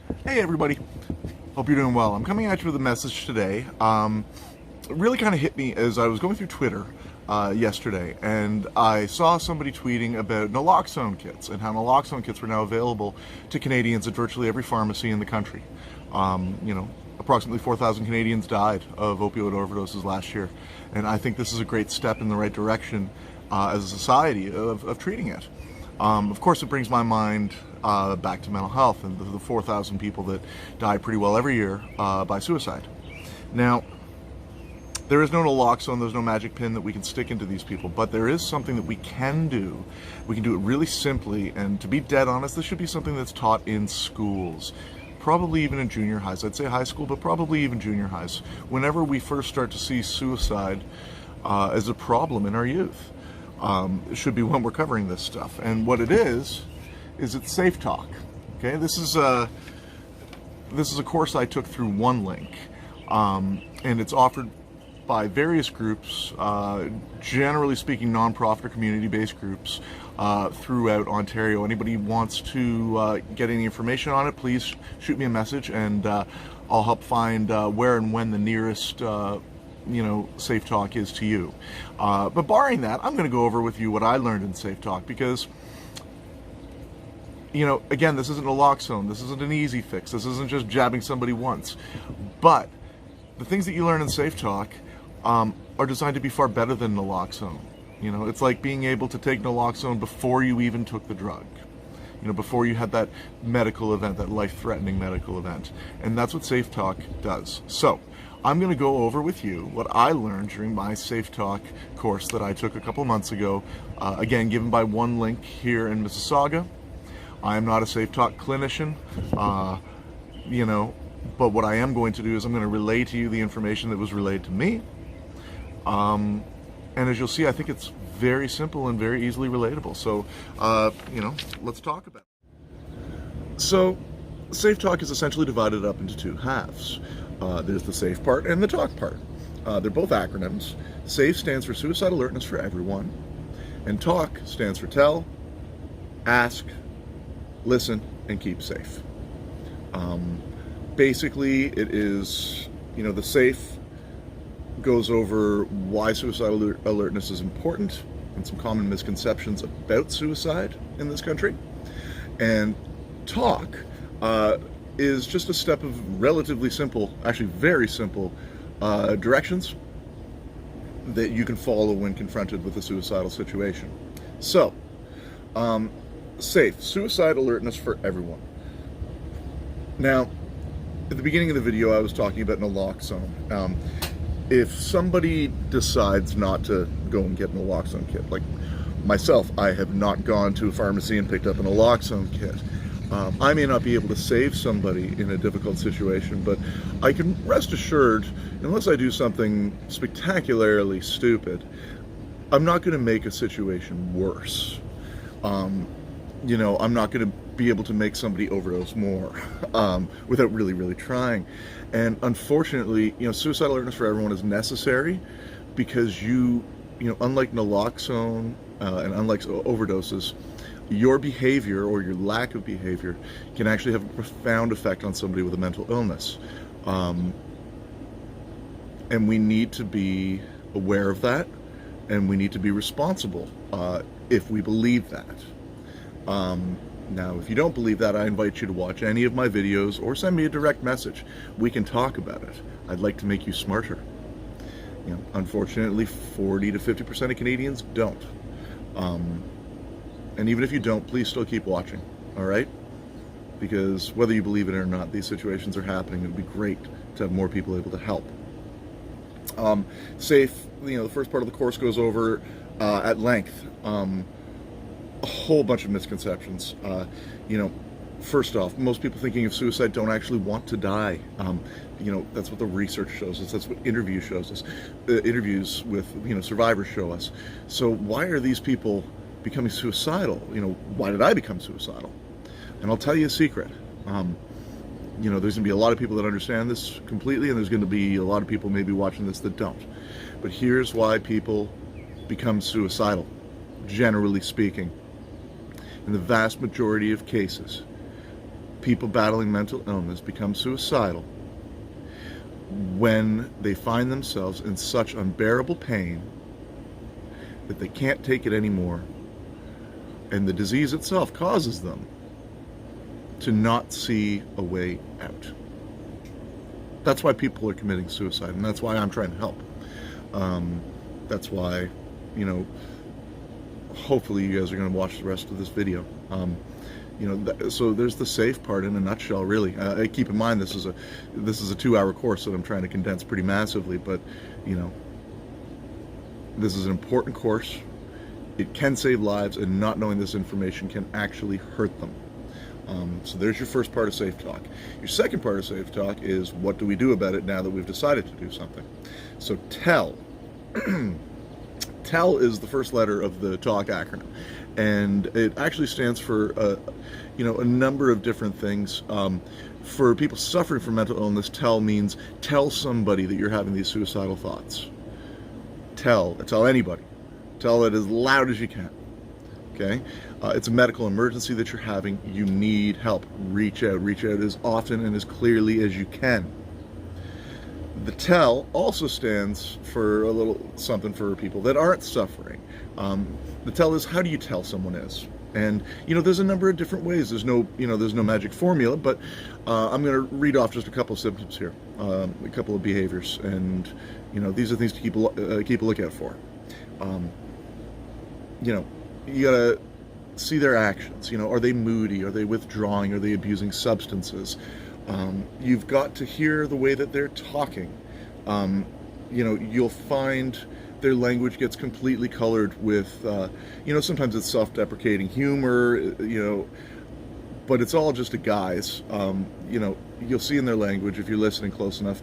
Hey everybody, hope you're doing well. I'm coming at you with a message today. It really kind of hit me as I was going through Twitter yesterday, and I saw somebody tweeting about naloxone kits and how naloxone kits were now available to Canadians at virtually every pharmacy in the country. Approximately 4,000 Canadians died of opioid overdoses last year, and I think this is a great step in the right direction as a society of treating it. Of course, it brings my mind back to mental health and the 4,000 people that die pretty well every year by suicide. Now, there is no naloxone, there's no magic pin that we can stick into these people, but there is something that we can do. We can do it really simply, and to be dead honest, this should be something that's taught in schools. Probably even in junior highs. I'd say high school, but probably even junior highs. Whenever we first start to see suicide as a problem in our youth. It should be when we're covering this stuff. And what it is it's SafeTALK. Okay, this is a course I took through OneLink, and it's offered by various groups, generally speaking nonprofit or community-based groups throughout Ontario. Anybody who wants to get any information on it, please shoot me a message, and I'll help find where and when the nearest SafeTALK is to you. But barring that, I'm going to go over with you what I learned in SafeTALK because, again, this isn't naloxone. This isn't an easy fix. This isn't just jabbing somebody once. But the things that you learn in SafeTALK are designed to be far better than naloxone. It's like being able to take naloxone before you even took the drug. Before you had that medical event, that life-threatening medical event. And that's what SafeTALK does. So, I'm going to go over with you what I learned during my SafeTALK course that I took a couple months ago, again, given by OneLink here in Mississauga. I am not a SafeTALK clinician, but what I am going to do is I'm going to relay to you the information that was relayed to me. And as you'll see, I think it's very simple and very easily relatable. So, let's talk about it. So, SafeTALK is essentially divided up into two halves. There's the safe part and the talk part. They're both acronyms. SAFE stands for Suicide Alertness for Everyone, and TALK stands for Tell, Ask, Listen, and Keep Safe. Basically, it is, the SAFE goes over why suicide alertness is important and some common misconceptions about suicide in this country. And TALK is just a step of relatively simple, actually very simple, directions that you can follow when confronted with a suicidal situation. So, SAFE, Suicide Alertness for Everyone. Now, at the beginning of the video, I was talking about naloxone. If somebody decides not to go and get a naloxone kit, like myself, I have not gone to a pharmacy and picked up a naloxone kit. I may not be able to save somebody in a difficult situation, but I can rest assured, unless I do something spectacularly stupid, I'm not going to make a situation worse. I'm not going to be able to make somebody overdose more without really, really trying. And unfortunately, suicide alertness for everyone is necessary because unlike naloxone and unlike overdoses, your behavior or your lack of behavior can actually have a profound effect on somebody with a mental illness. And we need to be aware of that, and we need to be responsible if we believe that. Now, if you don't believe that, I invite you to watch any of my videos or send me a direct message. We can talk about it. I'd like to make you smarter. Unfortunately, 40 to 50% of Canadians don't. And even if you don't, please still keep watching, all right? Because whether you believe it or not, these situations are happening. It would be great to have more people able to help. SAFE, the first part of the course goes over at length a whole bunch of misconceptions. First off, most people thinking of suicide don't actually want to die. That's what the research shows us. That's what interview shows us. Interviews with survivors show us. So why are these people becoming suicidal? Why did I become suicidal? And I'll tell you a secret. There's going to be a lot of people that understand this completely, and there's going to be a lot of people maybe watching this that don't. But here's why people become suicidal, generally speaking. In the vast majority of cases, People battling mental illness become suicidal when they find themselves in such unbearable pain that they can't take it anymore, and the disease itself causes them to not see a way out. That's why people are committing suicide, and that's why I'm trying to help. That's why, hopefully you guys are going to watch the rest of this video. So there's the safe part in a nutshell, really. Keep in mind this is a 2-hour course that I'm trying to condense pretty massively, but this is an important course. It can save lives, and not knowing this information can actually hurt them. So there's your first part of SafeTALK. Your second part of SafeTALK is, what do we do about it now that we've decided to do something? So TELL. TELL is the first letter of the TALK acronym, and it actually stands for a number of different things. For people suffering from mental illness, TELL means tell somebody that you're having these suicidal thoughts. Tell anybody. Tell it as loud as you can. Okay? It's a medical emergency that you're having. You need help. Reach out as often and as clearly as you can. The TELL also stands for a little something for people that aren't suffering. The TELL is, how do you tell someone is? And there's a number of different ways. There's no magic formula, but I'm going to read off just a couple of symptoms here, a couple of behaviors, and these are things to keep a lookout for. You gotta see their actions. Are they moody? Are they withdrawing? Are they abusing substances? You've got to hear the way that they're talking. You'll find their language gets completely colored with, sometimes it's self-deprecating humor, but it's all just a guise. You'll see in their language, if you're listening close enough,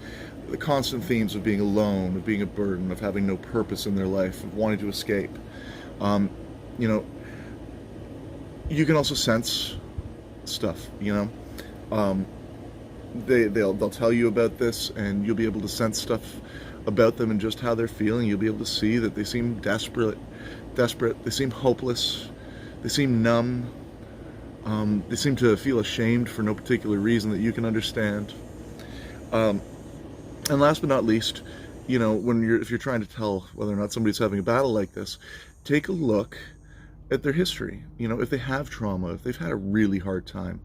the constant themes of being alone, of being a burden, of having no purpose in their life, of wanting to escape. You can also sense stuff, they'll tell you about this, and you'll be able to sense stuff about them and just how they're feeling. You'll be able to see that they seem desperate, they seem hopeless, they seem numb, they seem to feel ashamed for no particular reason that you can understand. And last but not least, if you're trying to tell whether or not somebody's having a battle like this, take a look at their history. If they have trauma, if they've had a really hard time,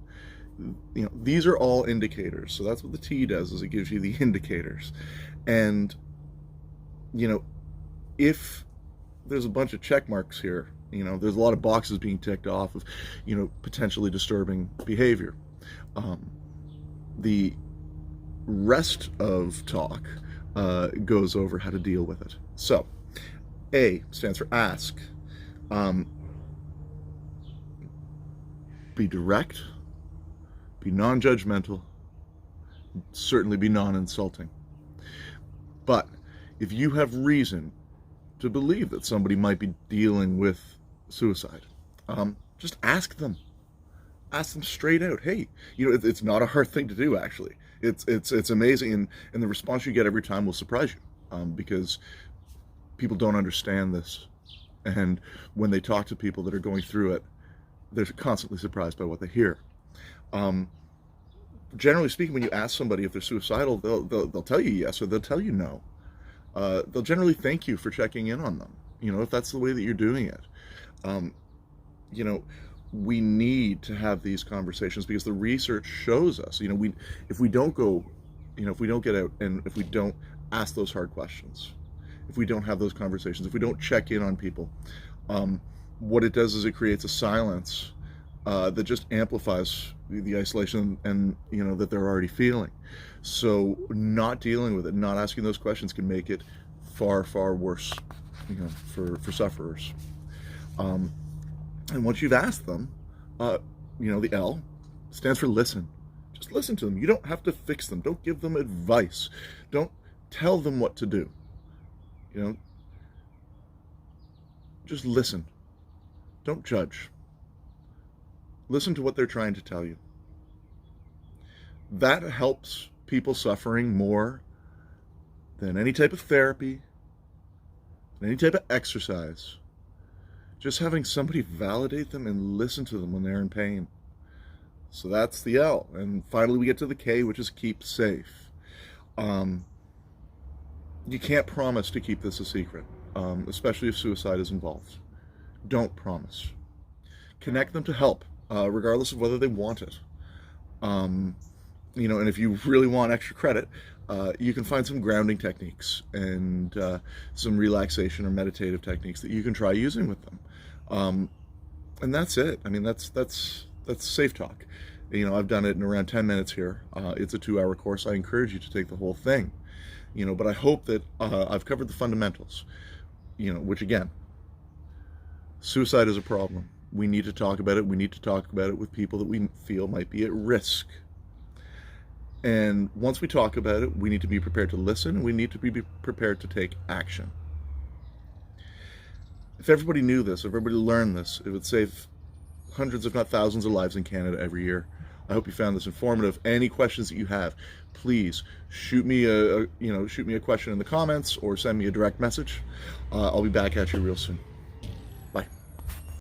these are all indicators. So that's what the T does, is it gives you the indicators. And if there's a bunch of check marks here, there's a lot of boxes being ticked off of potentially disturbing behavior. The rest of talk goes over how to deal with it. So A stands for ask. Be direct, be non-judgmental, certainly be non-insulting. But if you have reason to believe that somebody might be dealing with suicide, just ask them. Ask them straight out. Hey, it's not a hard thing to do, actually. It's amazing, and the response you get every time will surprise you, because people don't understand this, and when they talk to people that are going through it, they're constantly surprised by what they hear. Generally speaking, when you ask somebody if they're suicidal, they'll tell you yes, or they'll tell you no. They'll generally thank you for checking in on them, if that's the way that you're doing it. We need to have these conversations, because the research shows us, if we don't go, if we don't get out, and if we don't ask those hard questions, if we don't have those conversations, if we don't check in on people, what it does is it creates a silence that just amplifies the isolation and that they're already feeling. So not dealing with it, not asking those questions, can make it far, far worse, for sufferers. And once you've asked them, the L stands for listen. Just listen to them. You don't have to fix them. Don't give them advice. Don't tell them what to do. Just listen. Don't judge. Listen to what they're trying to tell you. That helps people suffering more than any type of therapy, any type of exercise. Just having somebody validate them and listen to them when they're in pain. So that's the L. And finally we get to the K, which is keep safe. You can't promise to keep this a secret, especially if suicide is involved. Don't promise. Connect them to help, regardless of whether they want it. And if you really want extra credit, you can find some grounding techniques and some relaxation or meditative techniques that you can try using with them. And that's it. I mean, that's SafeTALK. I've done it in around 10 minutes here. It's a 2-hour course. I encourage you to take the whole thing. But I hope that I've covered the fundamentals, which again, suicide is a problem. We need to talk about it. We need to talk about it with people that we feel might be at risk. And once we talk about it, we need to be prepared to listen, and we need to be prepared to take action. If everybody knew this, if everybody learned this, it would save hundreds, if not thousands, of lives in Canada every year. I hope you found this informative. Any questions that you have, please shoot me a question in the comments or send me a direct message. I'll be back at you real soon.